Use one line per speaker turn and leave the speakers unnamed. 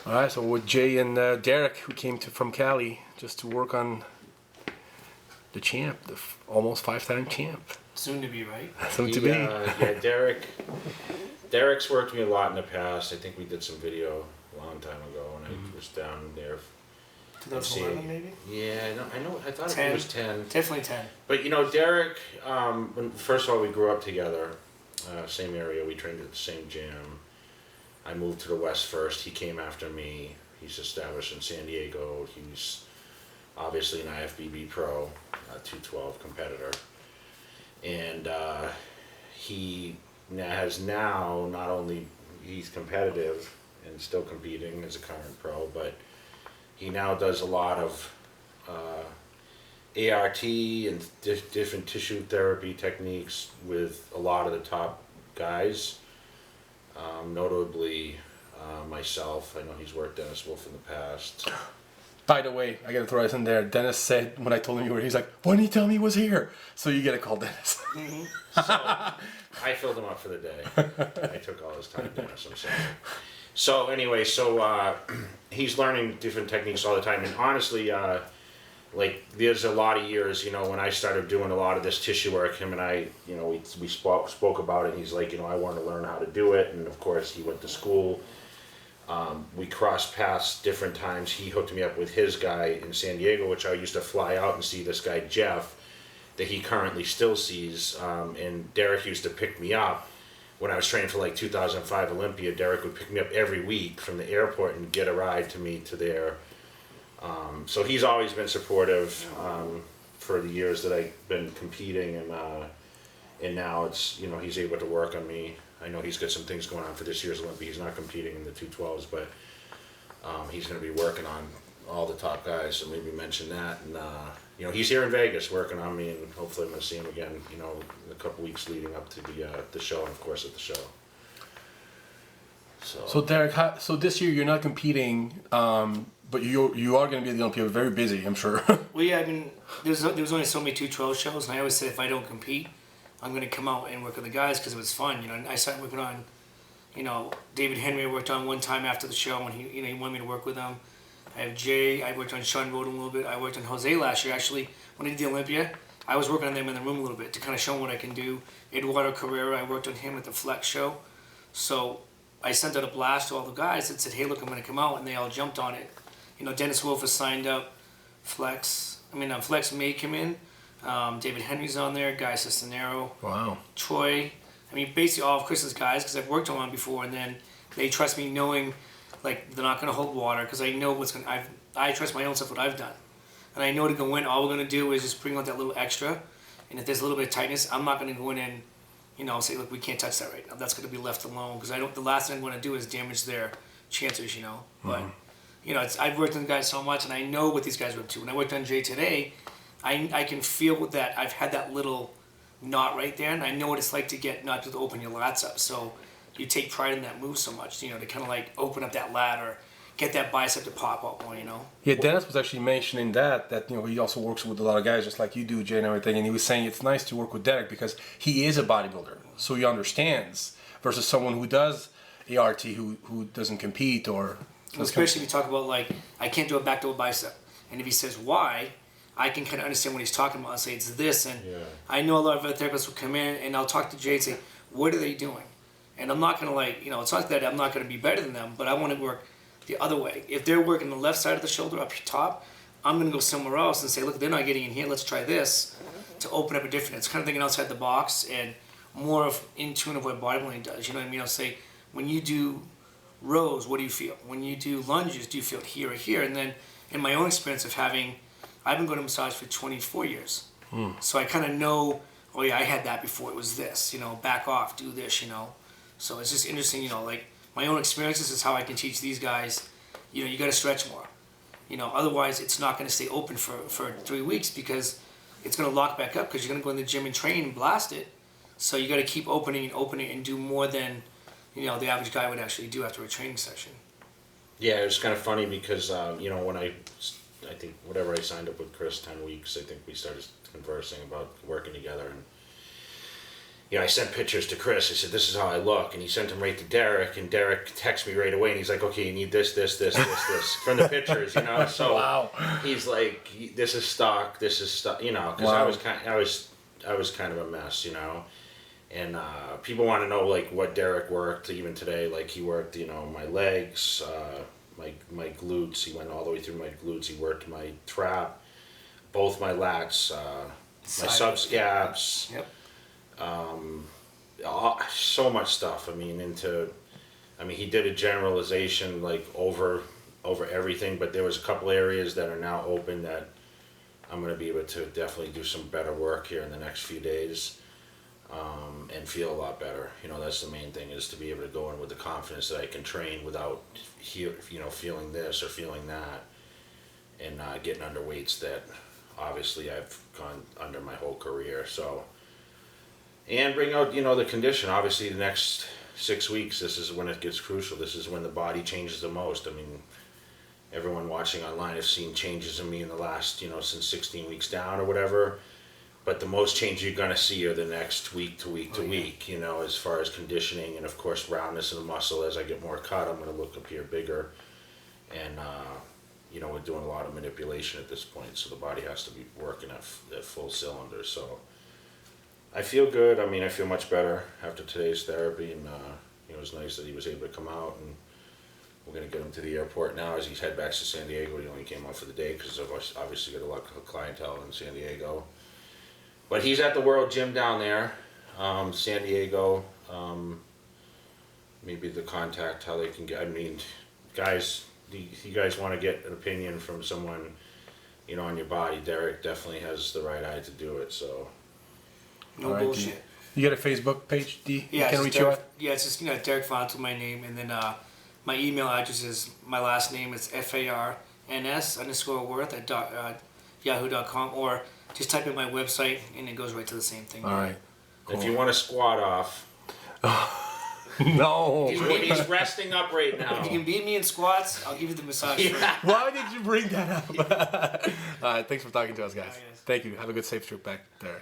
All right, so with Jay and Derek, who came from Cali just to work on the champ, the almost 5-time champ.
Soon to be, right?
Soon to be.
Yeah, Derek's worked with me a lot in the past. I think we did some video a long time ago when I was down there.
2011 maybe?
Yeah, I thought
10.
it was 10.
Definitely 10.
But you know, Derek, first of all, we grew up together, same area, we trained at the same gym. I moved to the West first, he came after me. He's established in San Diego. He's obviously an IFBB pro, 212 competitor. And he has now, not only he's competitive and still competing as a current pro, but he now does a lot of ART and different tissue therapy techniques with a lot of the top guys, notably myself. I know he's worked Dennis Wolf in the past.
By the way, I gotta throw this in there. Dennis said when I told him you were here, he's like, "Why didn't you tell me he was here?" So you gotta call Dennis.
Mm-hmm.
So I filled him up for the day. I took all his time, Dennis. I'm sorry. So anyway, he's learning different techniques all the time, and honestly, like there's a lot of years, you know, when I started doing a lot of this tissue work, him and I, you know, we spoke about it. He's like, you know, I want to learn how to do it, and of course he went to school. We crossed paths different times. He hooked me up with his guy in San Diego, which I used to fly out and see this guy Jeff, that he currently still sees, and Derek used to pick me up. When I was training for like 2005 Olympia, Derek would pick me up every week from the airport and get a ride to me to there. So he's always been supportive for the years that I've been competing, and now it's, you know, he's able to work on me. I know he's got some things going on for this year's Olympia. He's not competing in the 212s, but he's going to be working on all the top guys, so maybe mention that. And you know, he's here in Vegas working on me, and hopefully I'm going to see him again, you know, in a couple weeks leading up to the show, and of course at the show.
So Derek, so this year you're not competing, but you are going to be at the Olympia. Very busy, I'm sure.
Well, yeah, I mean, there's only so many 212 shows, and I always say if I don't compete, I'm going to come out and work with the guys because it was fun. You know, and I started working on, you know, David Henry I worked on one time after the show, and he wanted me to work with him. I have Jay. I worked on Sean Roden a little bit. I worked on Jose last year, actually. When I did the Olympia, I was working on them in the room a little bit to kind of show them what I can do. Eduardo Carrera, I worked on him at the Flex show. So I sent out a blast to all the guys that said, hey, look, I'm going to come out, and they all jumped on it. You know, Dennis Wolf has signed up. Flex may come in. David Henry's on there. Guy Cistanero.
Wow.
Troy. I mean, basically all of Chris's guys, because I've worked on them before, and then they trust me knowing, like, they're not going to hold water, because I know what's going to... I trust my own stuff, what I've done. And I know to go in, all we're going to do is just bring out that little extra, and if there's a little bit of tightness, I'm not going to go in and, you know, say, look, we can't touch that right now. That's going to be left alone, because the last thing I want to do is damage their chances, you know. But, you know, I've worked on the guys so much, and I know what these guys are up to. When I worked on Jay today, I can feel that I've had that little knot right there, and I know what it's like to get not to open your lats up. So you take pride in that move so much, you know, to kind of like open up that lat or get that bicep to pop up more, you know.
Yeah, Dennis was actually mentioning that you know, he also works with a lot of guys just like you do, Jay, and everything, and he was saying it's nice to work with Derek because he is a bodybuilder, so he understands, versus someone who does ART who doesn't compete or...
Especially if you talk about, like, I can't do a back door bicep, and if he says why, I can kind of understand what he's talking about. I'll say it's this, and yeah. I know a lot of other therapists will come in, and I'll talk to Jay and say, what are they doing? And I'm not going to, like, you know, it's not that I'm not going to be better than them, but I want to work the other way. If they're working the left side of the shoulder up top, I'm going to go somewhere else and say, look, they're not getting in here, let's try this to open up a different, it's kind of thinking outside the box and more of in tune of what bodybuilding does. You know what I mean? I'll say, when you do rows, what do you feel? When you do lunges, do you feel it here or here? And then in my own experience of I've been going to massage for 24 years. So I kind of know, oh yeah, I had that before, it was this, you know, back off, do this, you know. So it's just interesting, you know, like my own experiences is how I can teach these guys, you know, you got to stretch more. You know, otherwise it's not going to stay open for 3 weeks because it's going to lock back up because you're going to go in the gym and train and blast it. So you got to keep opening and do more than, you know, the average guy would actually do after a training session.
Yeah, it was kind of funny because, you know, when I think whatever I signed up with Chris, 10 weeks, I think we started conversing about working together. I sent pictures to Chris. I said, this is how I look. And he sent them right to Derik. And Derik texted me right away. And he's like, okay, you need this from the pictures, So
Wow.
he's like, this is stock. Because
Wow.
I was kind of a mess, And people want to know, like, what Derik worked even today. Like, he worked, my legs, my glutes. He went all the way through my glutes. He worked my trap, both my lats, my subscaps.
Yep.
So much stuff. He did a generalization like over everything, but there was a couple areas that are now open that I'm going to be able to definitely do some better work here in the next few days, and feel a lot better. That's the main thing, is to be able to go in with the confidence that I can train without feeling this or feeling that, and getting under weights that obviously I've gone under my whole career. So. And bring out, the condition. Obviously, the next 6 weeks, this is when it gets crucial. This is when the body changes the most. Everyone watching online has seen changes in me in the last, since 16 weeks down or whatever. But the most change you're going to see are the next week to week to week, as far as conditioning and, of course, roundness of the muscle. As I get more cut, I'm going to look up here bigger. And, we're doing a lot of manipulation at this point, so the body has to be working at full cylinder. So I feel good. I feel much better after today's therapy, and it was nice that he was able to come out, and we're going to get him to the airport now as he's head back to San Diego. He only came out for the day because I've obviously got a lot of clientele in San Diego. But he's at the World Gym down there, San Diego. Maybe the contact, how they can get, guys, you guys want to get an opinion from someone, on your body, Derik definitely has the right eye to do it, so.
No
All right,
bullshit.
You got a Facebook page, D?
Yeah,
Can
it's
reach
just
you
Derik,
at?
yeah, it's just Derik Farnsworth, my name, and then my email address is my last name. It's FARNS_worth at yahoo.com, or just type in my website and it goes right to the same thing.
All right.
If you want to squat off,
No.
he's resting up right now.
If you can beat me in squats, I'll give you the massage.
Why did you bring that up? All right. Thanks for talking to us, guys.
All right, guys.
Thank you. Have a good safe trip back there.